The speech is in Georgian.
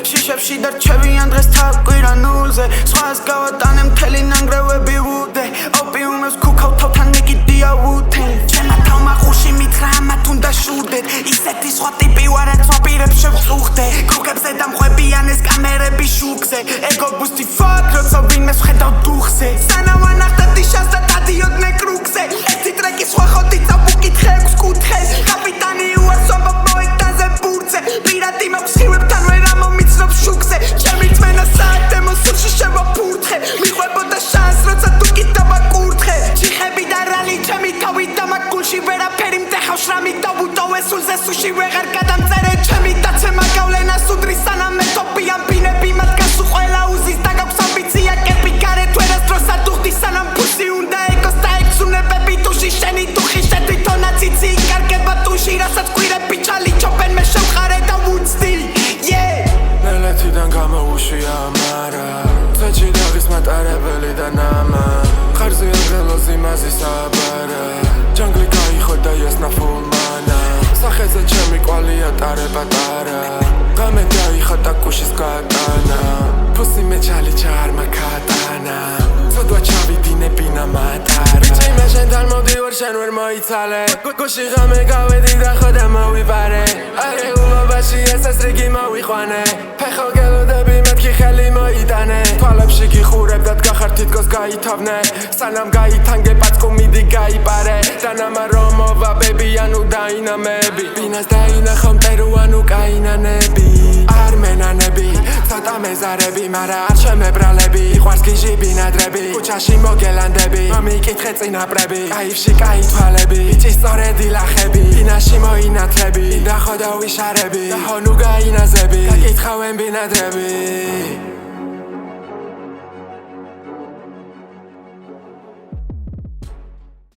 შიშებში დარჩევიან დღეს თაგვირა ნულზე სხვას გავატანე მთელი ნანგრევები უდე ოპიუმებს ქუქავ თავთან მიგიდია უთენ ჩემმა თავმა ხუში მითხრა ამათ უნდა შურდეთ ისეთი სხვა ტიპი ვარ რაც ვაპირებს შევწუხდე ქუქებზე დამხვებიან ეს კამერები შუქზე ეგო ბუსტი ფაკ როცა ვინმეს ვხედავ დუხზე სანამ ვანახტებდი შანსს და დადიოდნენ კრუგზე ერთი ტრეკი სხვა ხოდი წავუკითხე 6 კუთხეს კაპიტანი უარსობა პროექტაზე ბურთზე პირადი მოვსხივებთან ვერ ამომიცნობ შუქზე ჩემი წმენა საათე მოსულში შევაფურთხე მიყვებოდა შანსს როცა თუ კიდაბა კურთხე ჩიხები და რალი ჩემი თავი დამაგულში ვერაფერი მტეხავ შრამი დავუტოვე სულზე სუში ვეღარ გადამწერე ჩემი დაცემა გავლენას უდრის სანამ მეთოპიან ბინები მათგანს უყველა უზის და გაქვს ამბიცია კეპი გარეთ ვერას დროს არ დუხდი სანამ ფუსი უნდა ეკოს და ექცუნებები თუში შენი დუხი შეთვითონაც იცი იკარგება თუში რასაც კვირები ჩალი ჩოპენ მე შევხარე და ვუცდი ნელეთიდან გამოუშვია მარა წეჩი დაღის მატარებელი და ნამა ხარზე აღელოზი მაზი საბარა ჯანგლი გაიხო და იასნა ფულმანა სახეზე ჩემი კვალია ტარე პატარა გამე დაიხატა კუშის კატანა ფუსი მე ჩალი ჩარმა კატანა ცოდვა ჩავიდინე ბინა მატარა ბიჭი მე შენთან მოვდივარ შენ ვერ მოიცალე გუში ღამე გავედი და ხოდა მოვიპარე არეულობაში ესეს რიგი მოვიყვანე ფეხო გელოდები მეთქი ხელი მოიტანე თვალებში გიხურებ და დგახარ თითქოს გაითავნე სანამ გაითანგე პაწკუ მიდი გაიპარე დანამა რომ მოვა ბები ანუ დაინამები ბინას დაინახო მტერუ ანუ კაინანები არ მენანები ცოტა მეზარები მარა არ შემებრალები იყვარს გიჟი ბინადრები ქუჩაში მოგელანდები მომიკითხე წინაპრები კაიფში კაი თვალები ბიჭი სწორედი ლახები ბინაში მოინათლები და ხოდა ვიშარები და ჰონუ გაინაზები გაკითხავენ ბინადრები